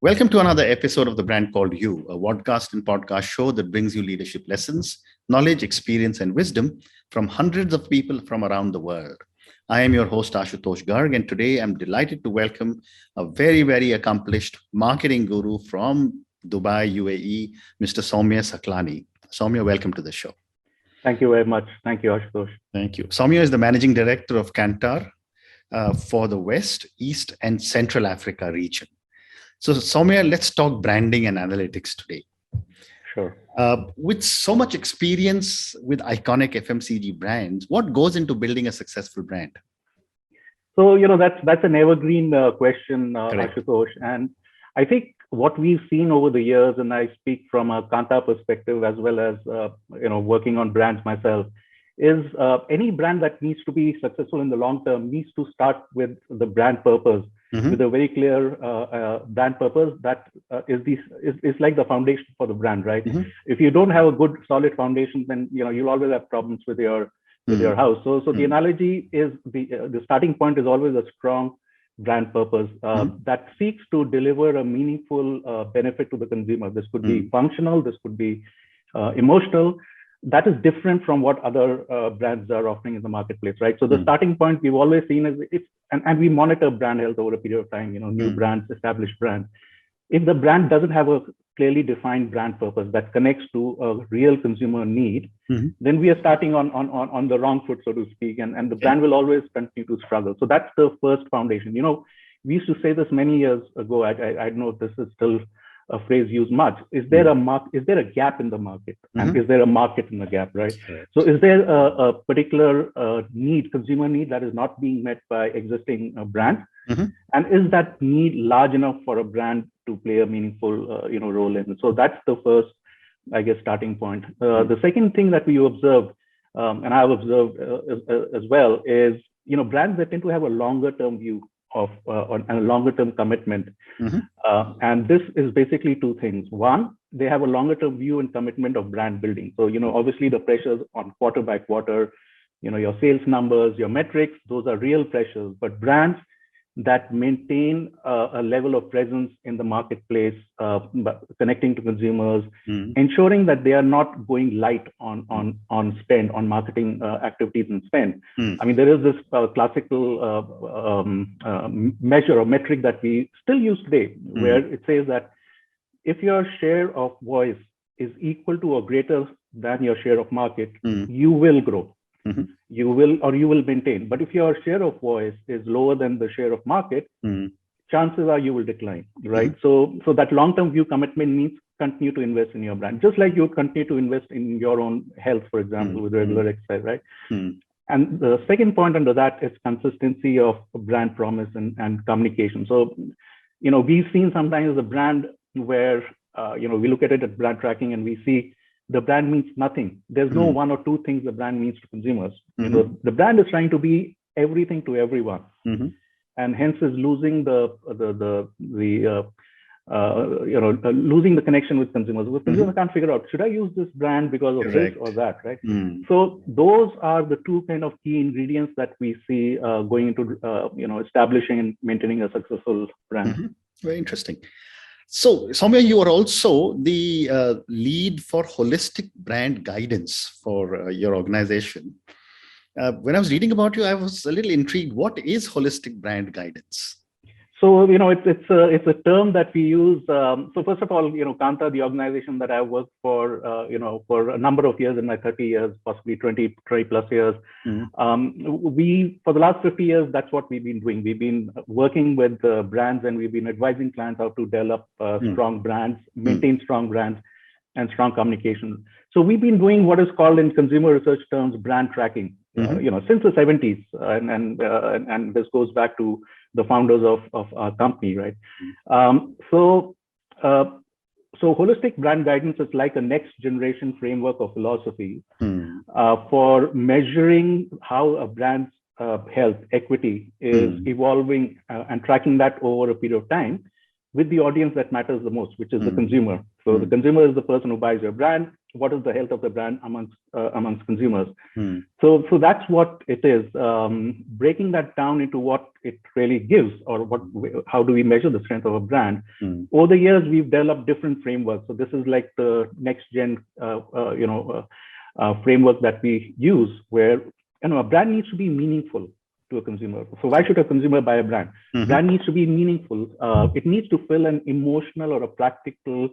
Welcome to another episode of The Brand Called You, a podcast and podcast show that brings you leadership lessons, knowledge, experience, and wisdom from hundreds of people from around the world. I am your host, Ashutosh Garg, and today I'm delighted to welcome a very, very accomplished marketing guru from Dubai, UAE, Mr. Soumya Saklani. Soumya, welcome to the show. Thank you very much. Thank you, Ashutosh. Thank you. Soumya is the managing director of Kantar for the West, East, and Central Africa region. So, Soumya, let's talk branding and analytics today. Sure. With so much experience with iconic FMCG brands, what goes into building a successful brand? So, that's an evergreen question, Ashutosh. And I think what we've seen over the years, and I speak from a Kantar perspective as well as, working on brands myself, is any brand that needs to be successful in the long term needs to start with the brand purpose. Mm-hmm. With a very clear brand purpose that is like the foundation for the brand, right? Mm-hmm. If you don't have a good solid foundation, then you'll always have problems with your house. So the analogy is the starting point is always a strong brand purpose that seeks to deliver a meaningful benefit to the consumer. This could be functional, this could be emotional. That is different from what other brands are offering in the marketplace, right? So the starting point we've always seen is and we monitor brand health over a period of time, new brands, established brands. If the brand doesn't have a clearly defined brand purpose that connects to a real consumer need, then we are starting on the wrong foot, so to speak, and the brand will always continue to struggle. So that's the first foundation. We used to say this many years ago. I don't know if this is still a phrase used much. Is there a gap in the market, and is there a market in the gap, right? So is there a particular consumer need that is not being met by existing brands, and is that need large enough for a brand to play a meaningful role in? So that's the first, I guess, starting point. The second thing that we observed, and I've observed as well, is brands that tend to have a longer term view of and a longer term commitment. And this is basically two things. One, they have a longer term view and commitment of brand building. So, obviously the pressures on quarter by quarter, your sales numbers, your metrics, those are real pressures, but brands that maintain a level of presence in the marketplace, connecting to consumers, ensuring that they are not going light on spend, on marketing activities and spend. I mean, there is this classical measure or metric that we still use today, where it says that if your share of voice is equal to or greater than your share of market, you will grow. You will maintain. But if your share of voice is lower than the share of market, chances are you will decline, right? So that long-term view commitment means continue to invest in your brand, just like you would continue to invest in your own health, for example, with regular exercise, right? And the second point under that is consistency of brand promise and communication. So, we've seen sometimes a brand where, we look at it at brand tracking and we see the brand means nothing. There's no one or two things the brand means to consumers. The brand is trying to be everything to everyone, and hence is losing losing the connection with consumers. Because consumers can't figure out, should I use this brand because of this or that, right? So those are the two kind of key ingredients that we see going into establishing and maintaining a successful brand. Very interesting. So, Soumya, you are also the lead for holistic brand guidance for your organization. When I was reading about you, I was a little intrigued. What is holistic brand guidance? So, it's a term that we use. So first of all, Kantar, the organization that I worked for, for a number of years in my 30 years, possibly 20 plus years, we, for the last 50 years, that's what we've been doing. We've been working with brands, and we've been advising clients how to develop strong brands, maintain strong brands, and strong communication. So we've been doing what is called in consumer research terms, brand tracking, since the 70s. And this goes back to the founders of our company, right? So holistic brand guidance is like a next generation framework of philosophy for measuring how a brand's health equity is evolving and tracking that over a period of time with the audience that matters the most, which is the consumer. So the consumer is the person who buys your brand. what is the health of the brand amongst consumers. So that's what it is. Breaking that down into what it really gives, or how do we measure the strength of a brand? Over the years, we've developed different frameworks. So this is like the next gen, framework that we use, where a brand needs to be meaningful to a consumer. So why should a consumer buy a brand? Brand needs to be meaningful. It needs to fill an emotional or a practical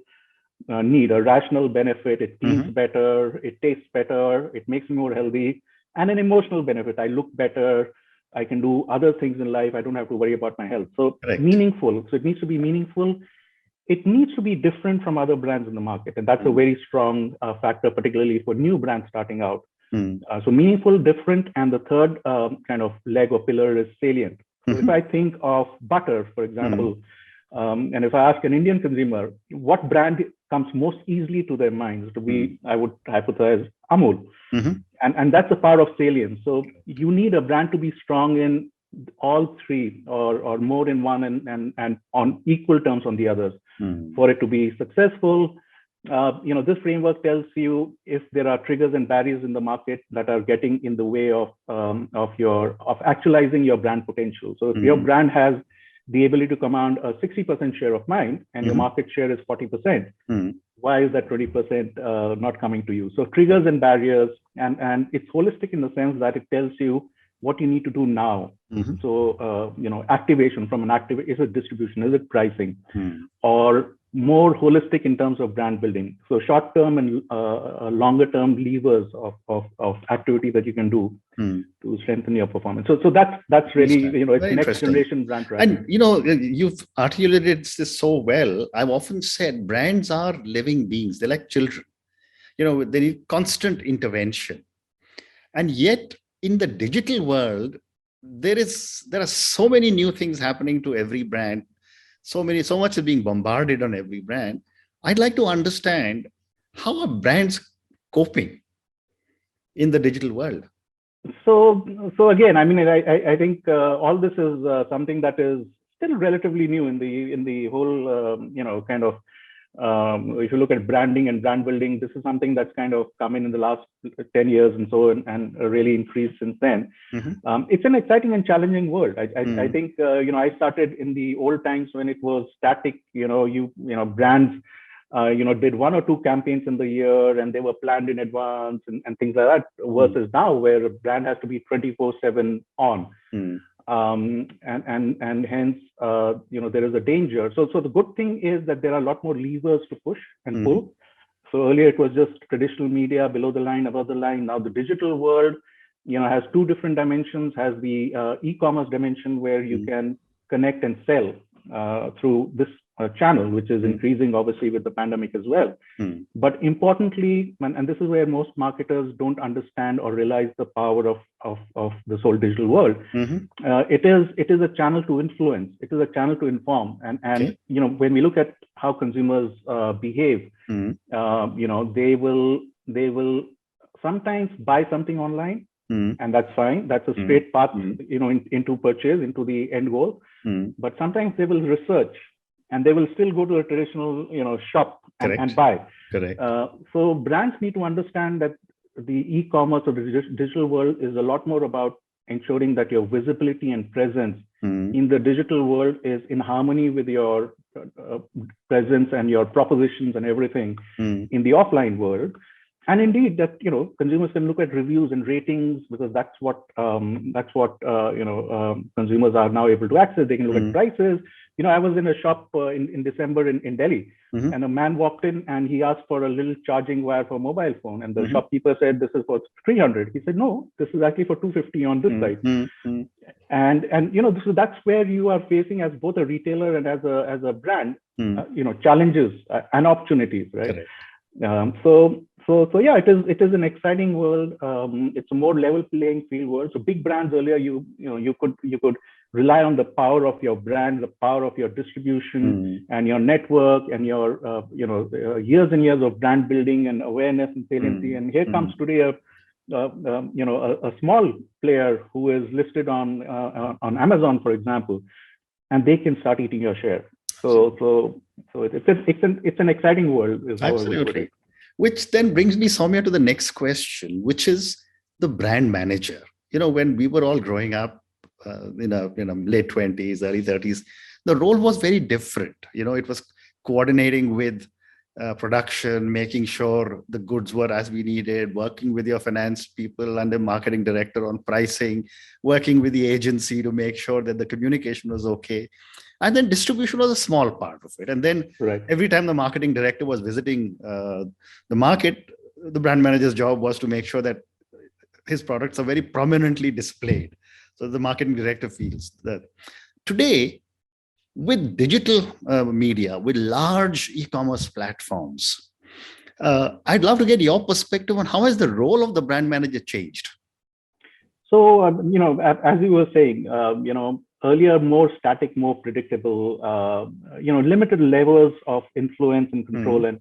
need, a rational benefit. It feels better, it tastes better, it makes me more healthy, and an emotional benefit. I look better, I can do other things in life, I don't have to worry about my health. So meaningful. So it needs to be meaningful. It needs to be different from other brands in the market. And that's a very strong factor, particularly for new brands starting out. So meaningful, different, and the third kind of leg or pillar is salient. So if I think of butter, for example, and if I ask an Indian consumer, what brand comes most easily to their minds, I would hypothesize Amul. And that's the power of salience. So you need a brand to be strong in all three, or more in one, and on equal terms on the others, for it to be successful. This framework tells you if there are triggers and barriers in the market that are getting in the way of actualizing your brand potential. So if your brand has the ability to command a 60% share of mind and your market share is 40%, why is that 20% not coming to you? So triggers and barriers, and it's holistic in the sense that it tells you what you need to do now. So, activation from is it distribution, is it pricing, or more holistic in terms of brand building? So short-term and longer-term levers of activity that you can do to strengthen your performance. So that's really, it's next generation brand tracking. And, you've articulated this so well. I've often said brands are living beings. They're like children. They need constant intervention. And yet, in the digital world, there are so many new things happening to every brand. So much is being bombarded on every brand. I'd like to understand, how are brands coping in the digital world? So again, I mean, I think all this is something that is still relatively new in the whole, kind of. If you look at branding and brand building, this is something that's kind of come in the last 10 years and so, and really increased since then. It's an exciting and challenging world. I think, I started in the old times when it was static. Brands, did one or two campaigns in the year and they were planned in advance and things like that, versus now where a brand has to be 24/7 on. And hence, there is a danger. So the good thing is that there are a lot more levers to push and pull. So earlier it was just traditional media, below the line, above the line. Now the digital world, has two different dimensions. Has the e-commerce dimension, where you can connect and sell through this channel, which is increasing obviously with the pandemic as well. But importantly, and this is where most marketers don't understand or realize the power of this whole digital world. It is a channel to influence. It is a channel to inform. And when we look at how consumers behave, they will sometimes buy something online, and that's fine. That's a straight path, into purchase, into the end goal. But sometimes they will research, and they will still go to a traditional, shop and buy. Correct. So brands need to understand that the e-commerce or the digital world is a lot more about ensuring that your visibility and presence in the digital world is in harmony with your presence and your propositions and everything in the offline world. And indeed, that consumers can look at reviews and ratings, because that's what consumers are now able to access. They can look at prices. I was in a shop in December in Delhi, and a man walked in and he asked for a little charging wire for a mobile phone, and the shopkeeper said, "This is for 300." He said, "No, this is actually for 250 on this side." And so that's where you are facing, as both a retailer and as a brand, challenges and opportunities, right? So yeah, it is an exciting world. It's a more level playing field world. So big brands, earlier you could rely on the power of your brand, the power of your distribution and your network and your years and years of brand building and awareness and saliency. And here comes today a small player who is listed on Amazon, for example, and they can start eating your share. So it's an exciting world. Absolutely. Which then brings me, Soumya, to the next question, which is the brand manager. When we were all growing up, late 20s, early 30s, the role was very different. It was coordinating with production, making sure the goods were as we needed, working with your finance people and the marketing director on pricing, working with the agency to make sure that the communication was okay. And then distribution was a small part of it. And then every time the marketing director was visiting the market, the brand manager's job was to make sure that his products are very prominently displayed. So the marketing director feels that. Today, with digital media, with large e-commerce platforms, I'd love to get your perspective on how has the role of the brand manager changed? So, as you were saying, earlier, more static, more predictable, limited levels of influence and control, and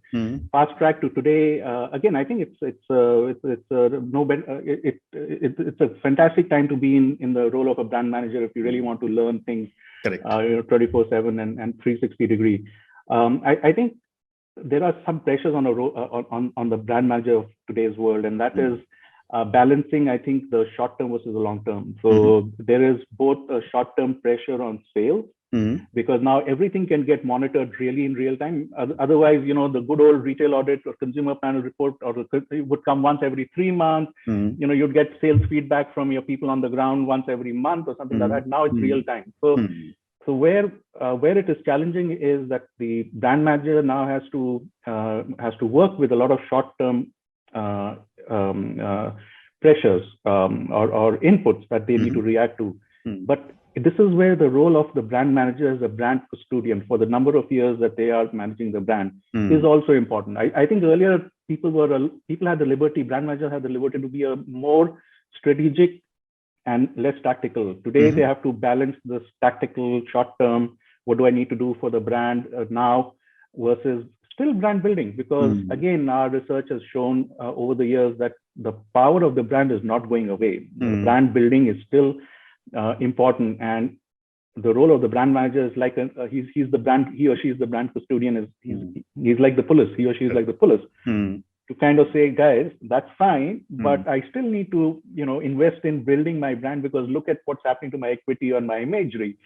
fast track to today. Again, I think it's a fantastic time to be in the role of a brand manager if you really want to learn things 24/7 and 360 degree. I think there are some pressures on the brand manager of today's world, and that is balancing, I think, the short term versus the long term. So there is both a short term pressure on sales, because now everything can get monitored really in real time. Otherwise, the good old retail audit or consumer panel report would come once every 3 months. You'd get sales feedback from your people on the ground once every month or something like that. Now it's real time. So where it is challenging is that the brand manager now has to work with a lot of short term pressures or inputs that they need to react to. But this is where the role of the brand manager as a brand custodian for the number of years that they are managing the brand is also important. I think earlier people had the liberty, brand manager had the liberty to be a more strategic and less tactical. Today they have to balance this tactical short term, what do I need to do for the brand now, versus still brand building, because again, our research has shown over the years that the power of the brand is not going away. Brand building is still important, and the role of the brand manager is like he's the brand, he or she is the brand custodian. He's like the police, he or she is like the police, to kind of say, guys, that's fine, but I still need to invest in building my brand, because look at what's happening to my equity or my imagery.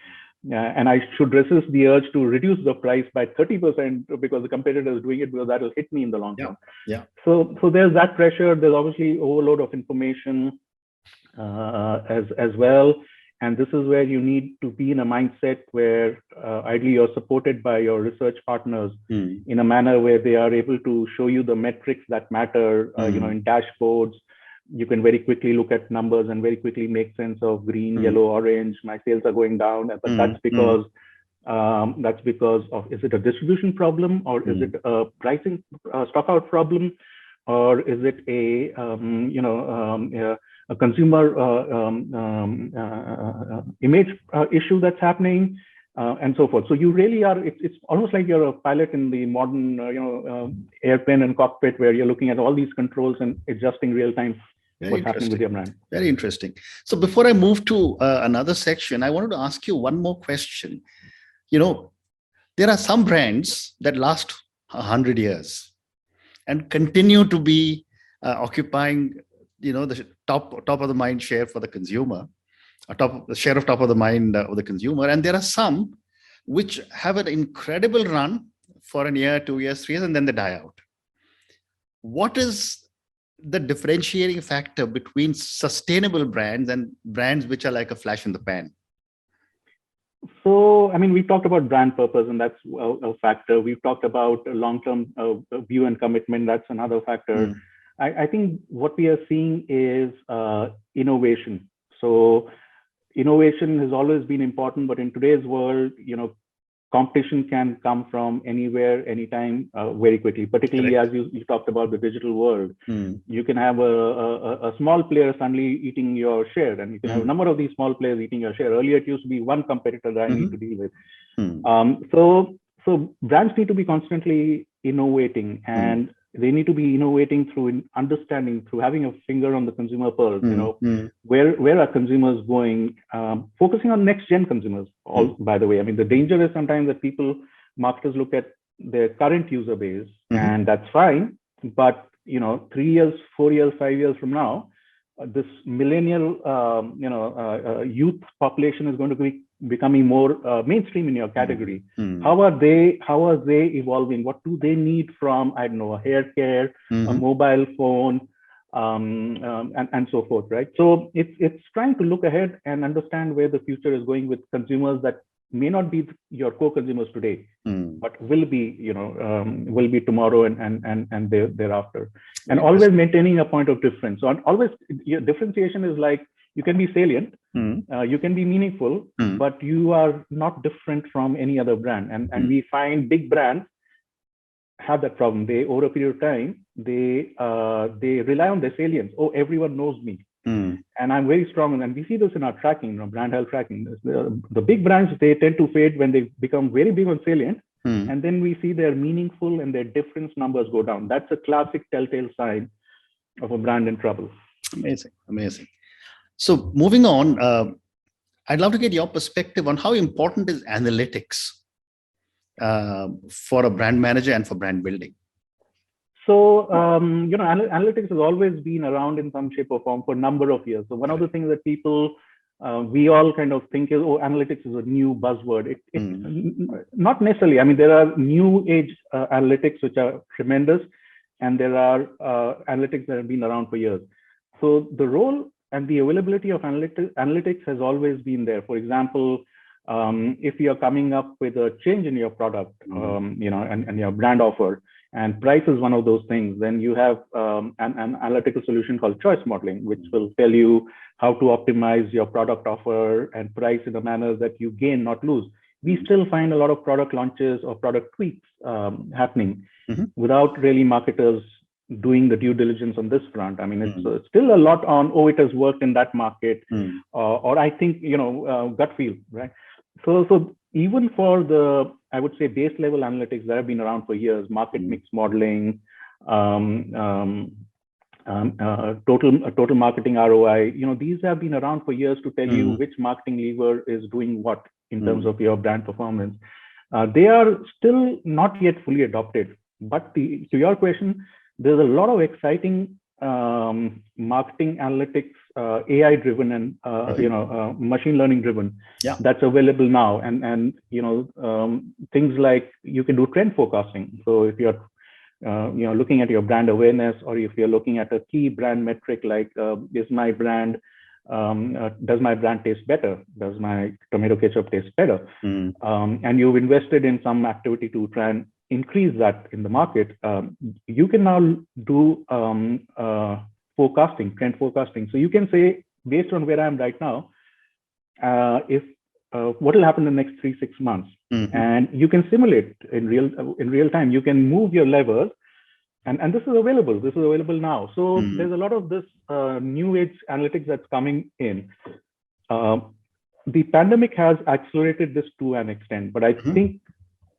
And I should resist the urge to reduce the price by 30% because the competitor is doing it, because that will hit me in the long term. So there's that pressure. There's obviously overload of information as well. And this is where you need to be in a mindset where ideally you're supported by your research partners in a manner where they are able to show you the metrics that matter, in dashboards. You can very quickly look at numbers and very quickly make sense of green, yellow, orange. My sales are going down, but that's because of, is it a distribution problem, or is it a pricing stock out problem, or is it a consumer image issue that's happening, and so forth. So you really are, it's almost like you're a pilot in the modern airplane and cockpit, where you're looking at all these controls and adjusting real time what's happening with your brand. Very interesting. So before I move to another section, I wanted to ask you one more question. There are some brands that last 100 years and continue to be occupying the top of the mind share for the consumer, share of top of the mind of the consumer. And there are some which have an incredible run for a year, 2 years, 3 years, and then they die out. What is the differentiating factor between sustainable brands and brands which are like a flash in the pan? So, I mean, we talked about brand purpose, and that's a factor. We've talked about long-term view and commitment. That's another factor. I think what we are seeing is innovation. So innovation has always been important, but in today's world, competition can come from anywhere, anytime, very quickly, particularly as you talked about the digital world. You can have a small player suddenly eating your share, and you can have a number of these small players eating your share. Earlier, it used to be one competitor that I need to deal with. So brands need to be constantly innovating, and they need to be innovating through understanding, through having a finger on the consumer pulse. Where are consumers going? Focusing on next gen consumers. By the way, I mean, the danger is sometimes that marketers look at their current user base, and that's fine. But 3 years, 4 years, 5 years from now, this millennial youth population is going to be becoming more mainstream in your category. How are they evolving? What do they need from, I don't know, hair care, a mobile phone, and so forth, right? So it's trying to look ahead and understand where the future is going with consumers that may not be your core consumers today, but will be tomorrow and thereafter. And always maintaining a point of difference. So always, your differentiation is like, you can be salient, you can be meaningful, but you are not different from any other brand. And we find big brands have that problem. They, over a period of time, they rely on their salience. Oh, everyone knows me. And I'm very strong. And we see this in our tracking, brand health tracking. The big brands, they tend to fade when they become very big on salient. And then we see their meaningful and their difference numbers go down. That's a classic telltale sign of a brand in trouble. Amazing. So moving on, I'd love to get your perspective on how important is analytics for a brand manager and for brand building. So, analytics has always been around in some shape or form for a number of years. So one of the things that people, we all kind of think is, oh, analytics is a new buzzword. Not necessarily. I mean, there are new age analytics which are tremendous, and there are analytics that have been around for years. So the role and the availability of analytics has always been there. For example, if you're coming up with a change in your product, and your brand offer, and price is one of those things, then you have an analytical solution called choice modeling, which will tell you how to optimize your product offer and price in a manner that you gain, not lose. We still find a lot of product launches or product tweaks happening without really marketers doing the due diligence on this front. I mean, it's still a lot on, oh, it has worked in that market, or I think, gut feel, right? So even for the, I would say, base level analytics that have been around for years, market mix modeling, total marketing ROI, these have been around for years to tell you which marketing lever is doing what in terms of your brand performance. They are still not yet fully adopted. But to your question, there's a lot of exciting marketing analytics, AI driven and machine learning driven, that's available now. And things like you can do trend forecasting. So if you're looking at your brand awareness, or if you're looking at a key brand metric like does my brand taste better? Does my tomato ketchup taste better? And you've invested in some activity to try and increase that in the market, you can now do forecasting, trend forecasting. So you can say, based on where I am right now, what will happen in the next 3-6 months, and you can simulate in real time. You can move your levers, and this is available. This is available now. So there's a lot of this new age analytics that's coming in. The pandemic has accelerated this to an extent, but I think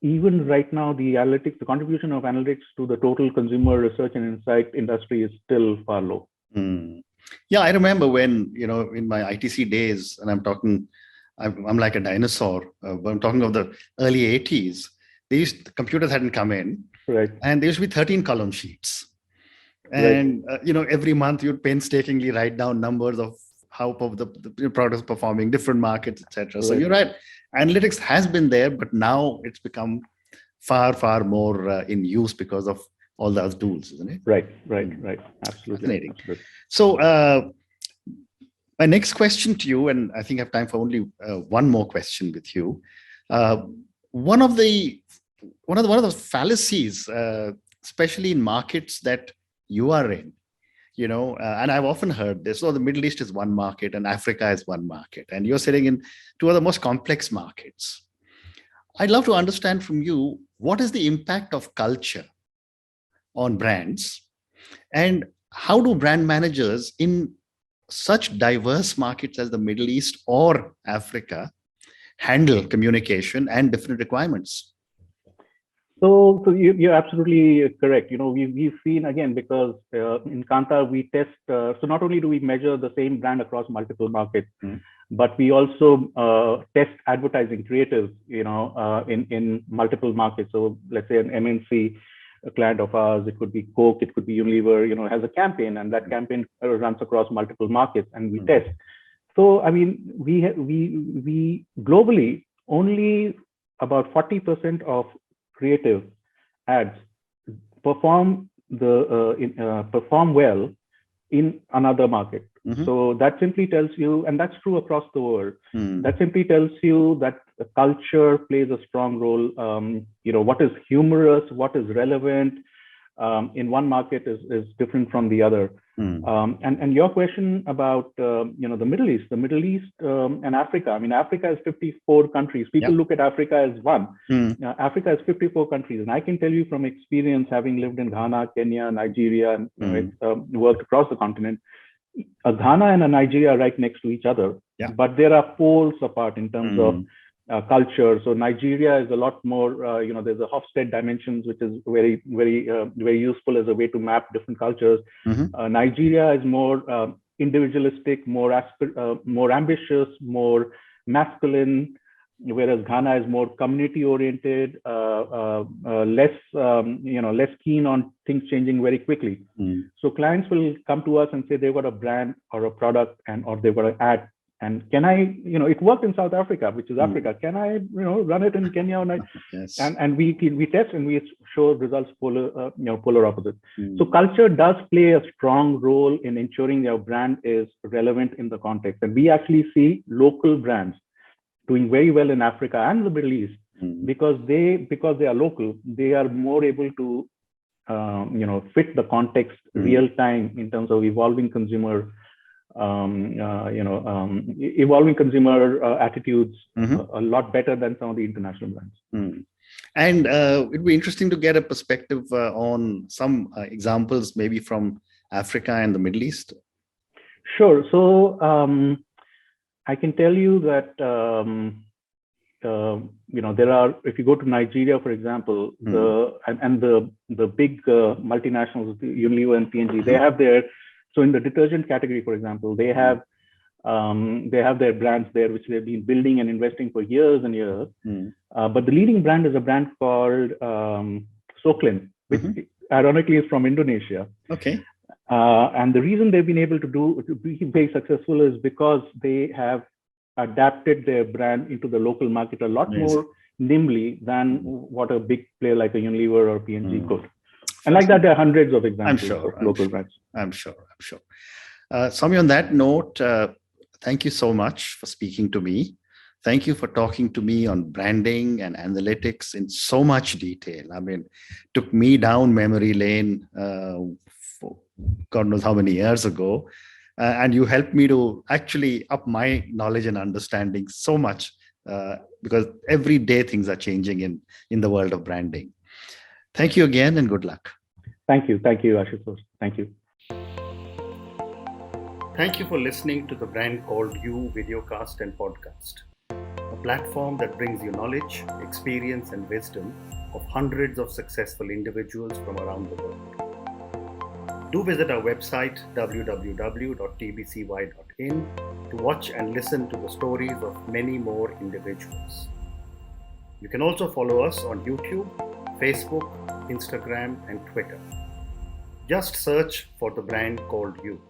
even right now, the contribution of analytics to the total consumer research and insight industry is still far low. Yeah, I remember when, in my ITC days, and I'm like a dinosaur, but I'm talking of the early 80s, the computers hadn't come in, right? And there used to be 13 column sheets. And, every month you'd painstakingly write down numbers of how the product is performing, different markets, etc. So you're right. Analytics has been there, but now it's become far, far more in use because of all the other tools, isn't it? Right. Absolutely. So my next question to you, and I think I have time for only one more question with you. One of the fallacies, especially in markets that you are in, and I've often heard this, the Middle East is one market and Africa is one market, and you're sitting in two of the most complex markets. I'd love to understand from you, what is the impact of culture on brands, and how do brand managers in such diverse markets as the Middle East or Africa handle communication and different requirements? So you're absolutely correct. We've seen, again, because in Kantar we test. So not only do we measure the same brand across multiple markets, but we also test advertising creatives, in multiple markets. So let's say an MNC a client of ours, it could be Coke, it could be Unilever, has a campaign, and that campaign runs across multiple markets, and we test. So, I mean, we globally, only about 40% of creative ads perform well in another market. So that simply tells you, and that's true across the world, that simply tells you that the culture plays a strong role. What is humorous, what is relevant in one market is different from the other. And your question about the Middle East and Africa. I mean, Africa is 54 countries. People look at Africa as one. Africa is 54 countries, and I can tell you from experience, having lived in Ghana, Kenya, Nigeria, and worked across the continent. Ghana and Nigeria are right next to each other, but there are poles apart in terms of culture. So Nigeria is a lot more, there's a Hofstede dimensions, which is very, very, very useful as a way to map different cultures. Nigeria is more individualistic, more ambitious, more masculine, whereas Ghana is more community-oriented, less keen on things changing very quickly. So clients will come to us and say they've got a brand or a product or they've got an ad. And can I, it worked in South Africa, which is Africa. Can I, run it in Kenya? And we test and we show results polar opposite. So culture does play a strong role in ensuring your brand is relevant in the context. And we actually see local brands doing very well in Africa and the Middle East because they are local. They are more able to, fit the context real time in terms of evolving consumer attitudes a lot better than some of the international brands. And it'd be interesting to get a perspective on some examples, maybe from Africa and the Middle East. Sure. So I can tell you that there are, if you go to Nigeria, for example, the big multinationals, Unilever and P&G, they have their. So in the detergent category, for example, they have their brands there, which they've been building and investing for years and years. But the leading brand is a brand called Soklin, which ironically is from Indonesia. Okay. And the reason they've been able to be very successful is because they have adapted their brand into the local market a lot more nimbly than what a big player like a Unilever or P&G could. And like that, there are hundreds of examples of local brands. I'm sure. Soumi, on that note, thank you so much for speaking to me. Thank you for talking to me on branding and analytics in so much detail. I mean, took me down memory lane for God knows how many years ago. And you helped me to actually up my knowledge and understanding so much because every day things are changing in the world of branding. Thank you again and good luck. Thank you, Ashutosh. Thank you. Thank you for listening to the Brand Called You videocast and podcast, a platform that brings you knowledge, experience, and wisdom of hundreds of successful individuals from around the world. Do visit our website www.tbcy.in to watch and listen to the stories of many more individuals. You can also follow us on YouTube, Facebook, Instagram, and Twitter. Just search for the Brand Called You.